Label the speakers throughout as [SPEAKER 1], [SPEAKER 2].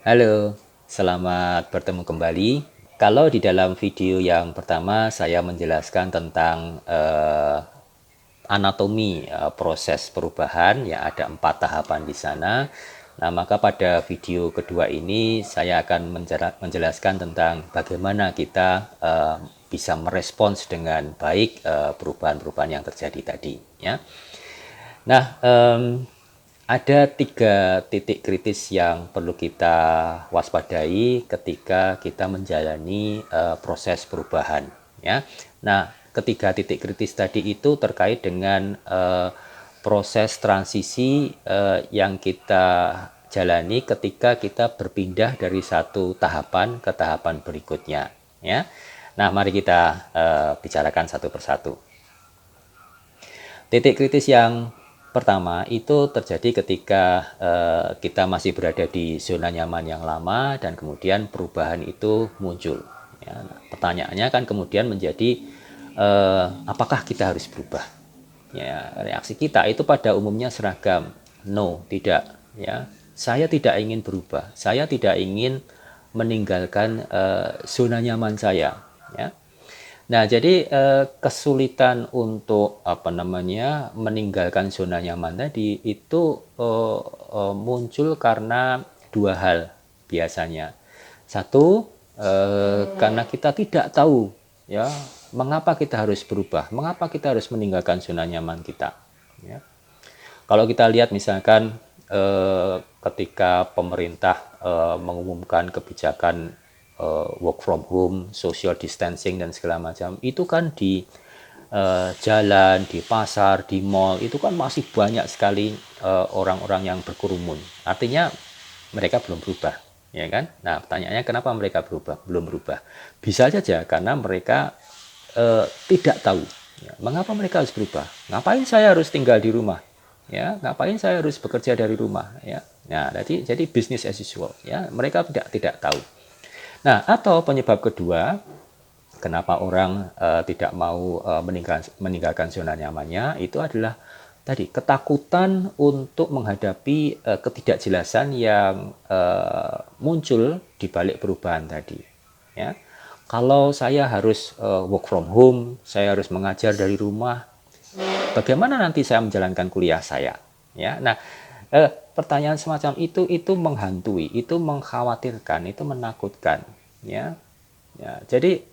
[SPEAKER 1] Halo, selamat bertemu kembali. Kalau di dalam video yang pertama saya menjelaskan tentang anatomi proses perubahan, ya ada 4 tahapan di sana. Nah, maka pada video kedua ini saya akan menjelaskan tentang bagaimana kita bisa merespons dengan baik perubahan-perubahan yang terjadi tadi, ya. Nah, ada 3 titik kritis yang perlu kita waspadai ketika kita menjalani proses perubahan, ya. Nah, ketiga titik kritis tadi itu terkait dengan proses transisi yang kita jalani ketika kita berpindah dari satu tahapan ke tahapan berikutnya, ya. Nah, mari kita bicarakan satu persatu. Titik kritis yang pertama itu terjadi ketika kita masih berada di zona nyaman yang lama dan kemudian perubahan itu muncul. Ya, nah, pertanyaannya kan kemudian menjadi apakah kita harus berubah? Ya, reaksi kita itu pada umumnya seragam, no, tidak. Ya, saya tidak ingin berubah, saya tidak ingin meninggalkan zona nyaman saya. Ya, nah, jadi kesulitan untuk meninggalkan zona nyaman tadi itu muncul karena 2 hal biasanya. Satu, karena kita tidak tahu ya mengapa kita harus berubah, mengapa kita harus meninggalkan zona nyaman kita. Ya. Kalau kita lihat misalkan ketika pemerintah mengumumkan kebijakan work from home, social distancing dan segala macam, itu kan di jalan, di pasar, di mall itu kan masih banyak sekali orang-orang yang berkerumun. Artinya mereka belum berubah, ya kan? Nah, pertanyaannya kenapa mereka berubah? Belum berubah. Bisa saja karena mereka tidak tahu ya, mengapa mereka harus berubah. Ngapain saya harus tinggal di rumah? Ya, ngapain saya harus bekerja dari rumah? Ya, nah jadi business as usual. Ya, mereka tidak tahu. Nah, atau penyebab kedua, kenapa orang tidak mau meninggalkan zona nyamannya, itu adalah tadi ketakutan untuk menghadapi ketidakjelasan yang muncul di balik perubahan tadi. Ya, kalau saya harus work from home, saya harus mengajar dari rumah, bagaimana nanti saya menjalankan kuliah saya? Ya, nah pertanyaan semacam itu menghantui, itu mengkhawatirkan, itu menakutkan, ya. Ya, jadi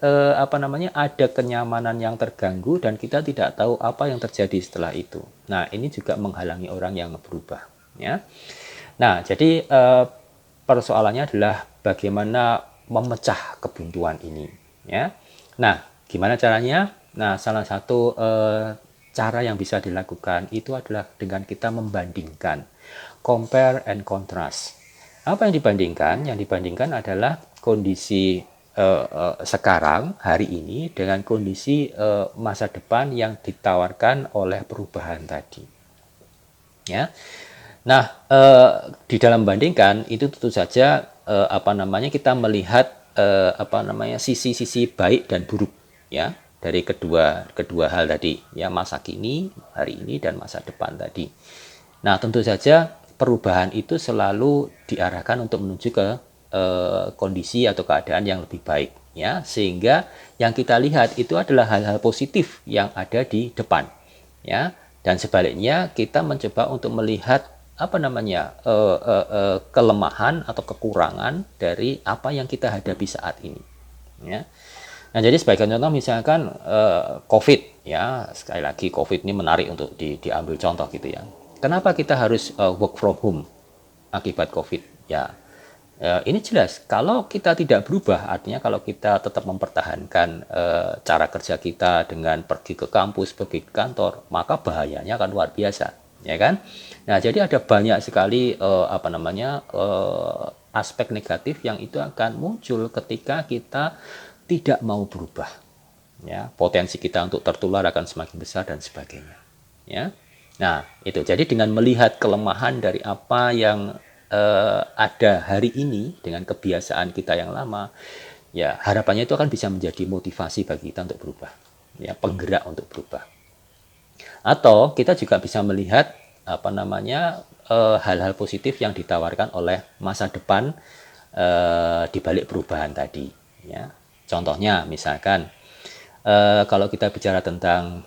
[SPEAKER 1] ada kenyamanan yang terganggu dan kita tidak tahu apa yang terjadi setelah itu. Nah, ini juga menghalangi orang yang berubah, ya. Nah, jadi persoalannya adalah bagaimana memecah kebuntuan ini, ya. Nah, gimana caranya? Nah, salah satu cara yang bisa dilakukan itu adalah dengan kita membandingkan, compare and contrast. Apa yang dibandingkan? Yang dibandingkan adalah kondisi sekarang hari ini dengan kondisi masa depan yang ditawarkan oleh perubahan tadi. Ya, nah di dalam bandingkan itu tentu saja kita melihat sisi-sisi baik dan buruk ya dari kedua kedua hal tadi ya, masa kini, hari ini dan masa depan tadi. Nah, tentu saja perubahan itu selalu diarahkan untuk menuju ke kondisi atau keadaan yang lebih baik ya, sehingga yang kita lihat itu adalah hal-hal positif yang ada di depan ya, dan sebaliknya kita mencoba untuk melihat kelemahan atau kekurangan dari apa yang kita hadapi saat ini ya. Nah, jadi sebagai contoh misalkan COVID ya, sekali lagi COVID ini menarik untuk diambil contoh gitu ya. Kenapa kita harus work from home akibat COVID? Ya, ini jelas kalau kita tidak berubah, artinya kalau kita tetap mempertahankan cara kerja kita dengan pergi ke kampus, pergi ke kantor, maka bahayanya akan luar biasa, ya kan? Nah, jadi ada banyak sekali aspek negatif yang itu akan muncul ketika kita tidak mau berubah. Ya, potensi kita untuk tertular akan semakin besar dan sebagainya. Ya, nah itu. Jadi dengan melihat kelemahan dari apa yang ada hari ini dengan kebiasaan kita yang lama, ya harapannya itu akan bisa menjadi motivasi bagi kita untuk berubah, ya penggerak untuk berubah. Atau kita juga bisa melihat hal-hal positif yang ditawarkan oleh masa depan di balik perubahan tadi. Ya, contohnya misalkan kalau kita bicara tentang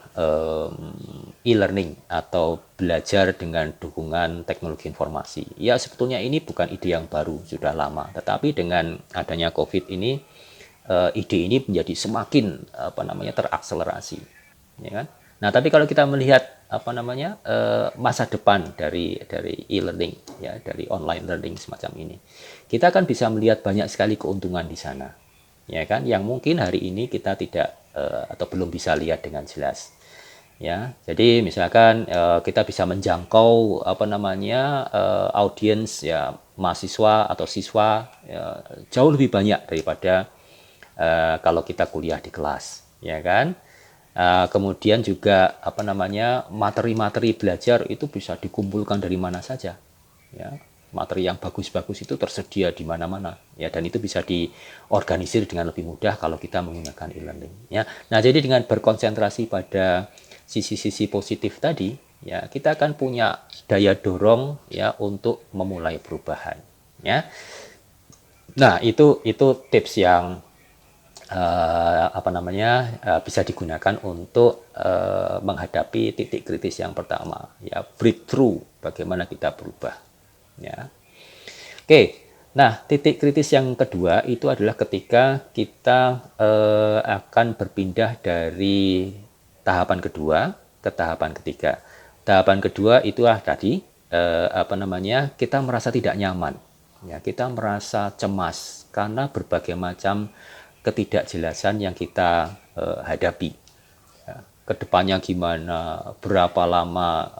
[SPEAKER 1] e-learning atau belajar dengan dukungan teknologi informasi, ya sebetulnya ini bukan ide yang baru, sudah lama. Tetapi dengan adanya COVID ini, ide ini menjadi semakin terakselerasi, ya kan? Nah, tapi kalau kita melihat masa depan dari e-learning, ya, dari online learning semacam ini, kita akan bisa melihat banyak sekali keuntungan di sana, ya kan? Yang mungkin hari ini kita tidak atau belum bisa lihat dengan jelas. Ya, jadi misalkan kita bisa menjangkau audiens ya mahasiswa atau siswa ya, jauh lebih banyak daripada kalau kita kuliah di kelas, ya kan? Kemudian juga materi-materi belajar itu bisa dikumpulkan dari mana saja, ya. Materi yang bagus-bagus itu tersedia di mana-mana, ya, dan itu bisa diorganisir dengan lebih mudah kalau kita menggunakan e-learning, ya. Nah, jadi dengan berkonsentrasi pada sisi-sisi positif tadi, ya, kita akan punya daya dorong ya untuk memulai perubahan, ya. Nah, itu tips yang bisa digunakan untuk menghadapi titik kritis yang pertama, ya, breakthrough, bagaimana kita berubah, ya. Oke, nah titik kritis yang kedua itu adalah ketika kita akan berpindah dari tahapan kedua ke tahapan ketiga. Tahapan kedua itulah tadi kita merasa tidak nyaman, ya, kita merasa cemas karena berbagai macam ketidakjelasan yang kita hadapi. Ya, kedepannya gimana, berapa lama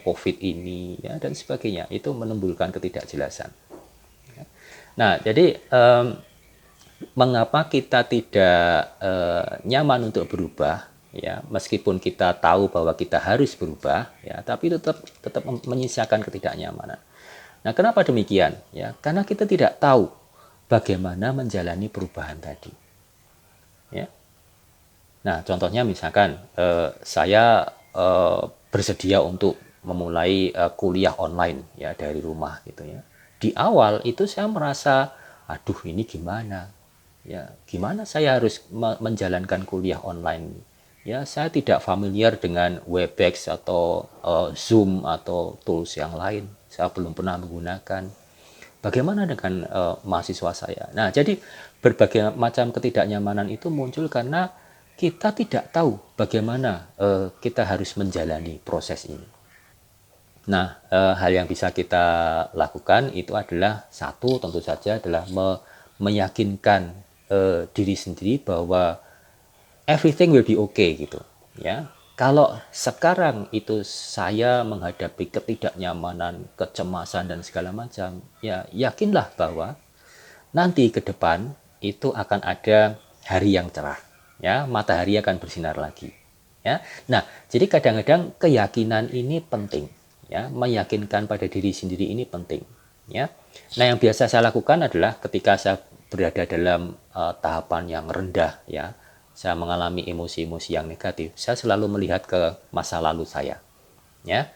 [SPEAKER 1] COVID ini, ya, dan sebagainya, itu menimbulkan ketidakjelasan. Ya. Nah, jadi mengapa kita tidak nyaman untuk berubah, ya, meskipun kita tahu bahwa kita harus berubah, ya, tapi tetap menyisakan ketidaknyamanan. Nah, kenapa demikian? Ya, karena kita tidak tahu bagaimana menjalani perubahan tadi, ya. Nah, contohnya misalkan saya bersedia untuk memulai kuliah online, ya, dari rumah gitu, ya. Di awal itu saya merasa, aduh, ini gimana, ya, gimana saya harus menjalankan kuliah online, ya, saya tidak familiar dengan Webex atau Zoom atau tools yang lain, saya belum pernah menggunakan. Bagaimana dengan mahasiswa saya? Nah, jadi berbagai macam ketidaknyamanan itu muncul karena kita tidak tahu bagaimana kita harus menjalani proses ini. Nah, hal yang bisa kita lakukan itu adalah, satu, tentu saja adalah meyakinkan diri sendiri bahwa everything will be okay gitu, ya. Kalau sekarang itu saya menghadapi ketidaknyamanan, kecemasan dan segala macam, ya yakinlah bahwa nanti ke depan itu akan ada hari yang cerah, ya, matahari akan bersinar lagi, ya. Nah, jadi kadang-kadang keyakinan ini penting, ya, meyakinkan pada diri sendiri ini penting, ya. Nah, yang biasa saya lakukan adalah ketika saya berada dalam tahapan yang rendah, ya, saya mengalami emosi-emosi yang negatif, saya selalu melihat ke masa lalu saya, ya.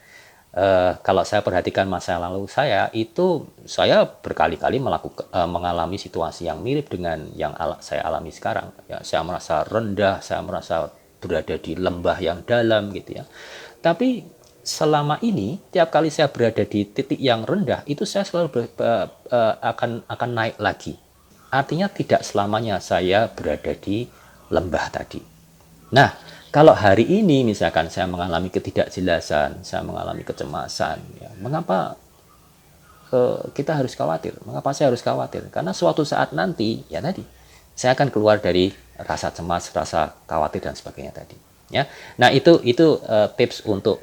[SPEAKER 1] Kalau saya perhatikan masa lalu saya, itu saya berkali-kali mengalami situasi yang mirip dengan yang saya alami sekarang, ya. Saya merasa rendah, saya merasa berada di lembah yang dalam gitu, ya. Tapi selama ini tiap kali saya berada di titik yang rendah itu saya selalu akan naik lagi. Artinya tidak selamanya saya berada di lembah tadi. Nah, kalau hari ini misalkan saya mengalami ketidakjelasan, saya mengalami kecemasan, ya, mengapa kita harus khawatir? Mengapa saya harus khawatir? Karena suatu saat nanti, ya tadi, saya akan keluar dari rasa cemas, rasa khawatir dan sebagainya tadi. Ya, nah itu tips untuk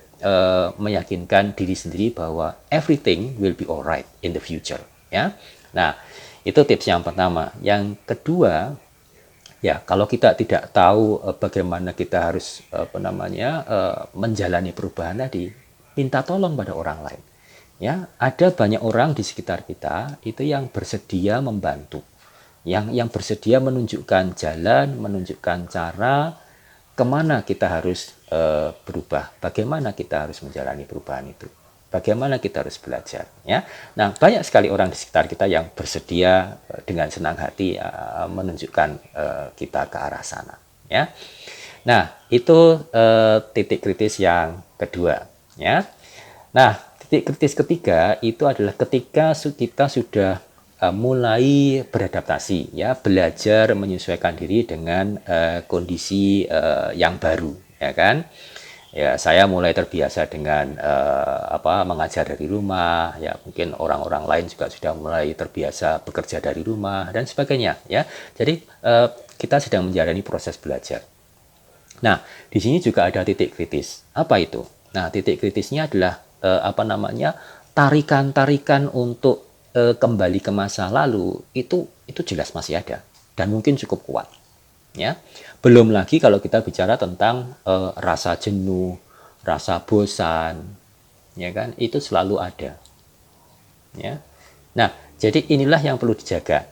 [SPEAKER 1] meyakinkan diri sendiri bahwa everything will be alright in the future. Ya, nah itu tips yang pertama. Yang kedua, ya, kalau kita tidak tahu bagaimana kita harus menjalani perubahan tadi, minta tolong pada orang lain. Ya, ada banyak orang di sekitar kita itu yang bersedia membantu, yang bersedia menunjukkan jalan, menunjukkan cara kemana kita harus berubah, bagaimana kita harus menjalani perubahan itu. bagaimana kita harus belajar, ya. Nah, banyak sekali orang di sekitar kita yang bersedia dengan senang hati menunjukkan kita ke arah sana, ya. Nah, itu titik kritis yang kedua, ya. Nah, titik kritis ketiga itu adalah ketika kita sudah mulai beradaptasi, ya, belajar menyesuaikan diri dengan kondisi yang baru, ya kan? Ya, saya mulai terbiasa dengan mengajar dari rumah, ya, mungkin orang-orang lain juga sudah mulai terbiasa bekerja dari rumah dan sebagainya, ya. Jadi kita sedang menjalani proses belajar. Nah, di sini juga ada titik kritis. Apa itu? Nah, titik kritisnya adalah tarikan-tarikan untuk kembali ke masa lalu itu jelas masih ada dan mungkin cukup kuat, ya. Belum lagi kalau kita bicara tentang rasa jenuh, rasa bosan, ya kan? Itu selalu ada, ya. Nah, jadi inilah yang perlu dijaga.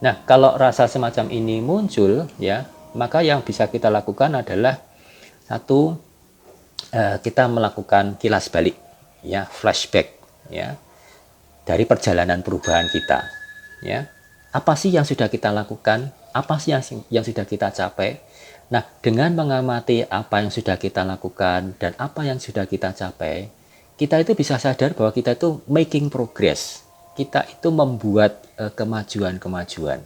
[SPEAKER 1] Nah, kalau rasa semacam ini muncul, ya, maka yang bisa kita lakukan adalah satu, kita melakukan kilas balik, ya, flashback, ya, dari perjalanan perubahan kita, ya. Apa sih yang sudah kita lakukan? Apa sih yang sudah kita capai? Nah, dengan mengamati apa yang sudah kita lakukan dan apa yang sudah kita capai, kita itu bisa sadar bahwa kita itu making progress. Kita itu membuat kemajuan-kemajuan,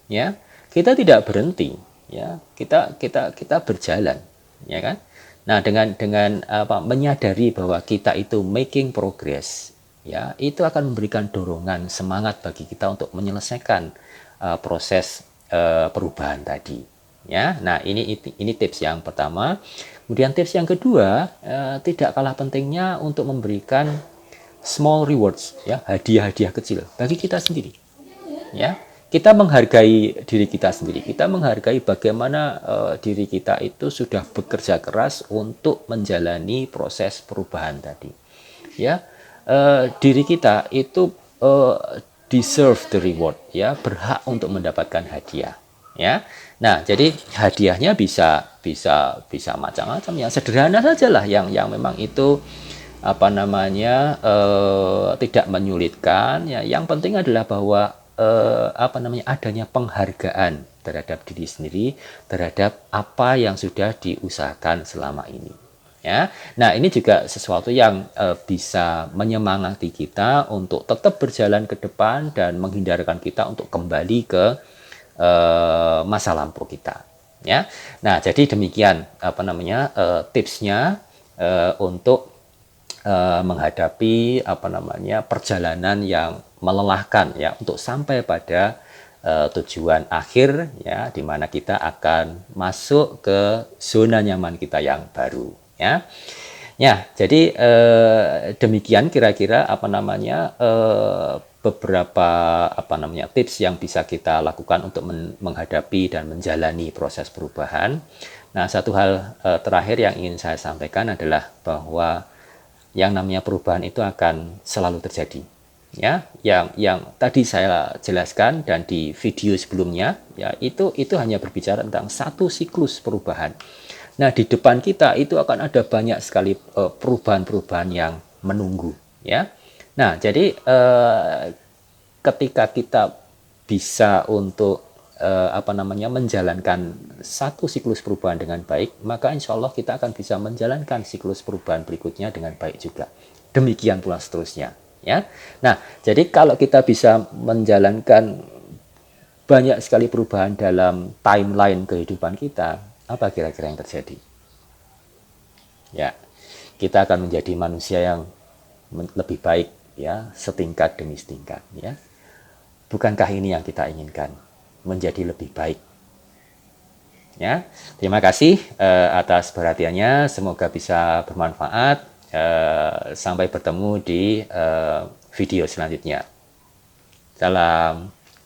[SPEAKER 1] ya. Kita tidak berhenti, ya. Kita berjalan, ya kan? Nah, dengan menyadari bahwa kita itu making progress, ya, itu akan memberikan dorongan semangat bagi kita untuk menyelesaikan proses perubahan tadi, ya. Nah, ini tips yang pertama. Kemudian tips yang kedua, tidak kalah pentingnya untuk memberikan small rewards, ya, hadiah-hadiah kecil bagi kita sendiri, ya. Kita menghargai diri kita sendiri, kita menghargai bagaimana diri kita itu sudah bekerja keras untuk menjalani proses perubahan tadi, ya. Diri kita itu deserve the reward, ya, berhak untuk mendapatkan hadiah, ya. Nah, jadi hadiahnya bisa macam-macam, ya, sederhana sajalah yang memang itu tidak menyulitkan, ya. Yang penting adalah bahwa adanya penghargaan terhadap diri sendiri, terhadap apa yang sudah diusahakan selama ini, ya. Nah, ini juga sesuatu yang bisa menyemangati kita untuk tetap berjalan ke depan dan menghindarkan kita untuk kembali ke masa lampau kita, ya. Nah, jadi demikian tipsnya untuk menghadapi perjalanan yang melelahkan, ya, untuk sampai pada tujuan akhir, ya, di mana kita akan masuk ke zona nyaman kita yang baru, ya. Ya, jadi demikian kira-kira beberapa tips yang bisa kita lakukan untuk menghadapi dan menjalani proses perubahan. Nah, satu hal terakhir yang ingin saya sampaikan adalah bahwa yang namanya perubahan itu akan selalu terjadi, ya. Yang tadi saya jelaskan dan di video sebelumnya, ya, itu hanya berbicara tentang satu siklus perubahan. Nah, di depan kita itu akan ada banyak sekali perubahan-perubahan yang menunggu, ya. Nah, jadi ketika kita bisa untuk menjalankan satu siklus perubahan dengan baik, maka insya Allah kita akan bisa menjalankan siklus perubahan berikutnya dengan baik juga. Demikian pula seterusnya, ya. Nah, jadi kalau kita bisa menjalankan banyak sekali perubahan dalam timeline kehidupan kita, apa kira-kira yang terjadi? Ya, kita akan menjadi manusia yang lebih baik, ya, setingkat demi setingkat, ya. Bukankah ini yang kita inginkan? Menjadi lebih baik, ya. Terima kasih atas perhatiannya, semoga bisa bermanfaat. Sampai bertemu di video selanjutnya. Salam.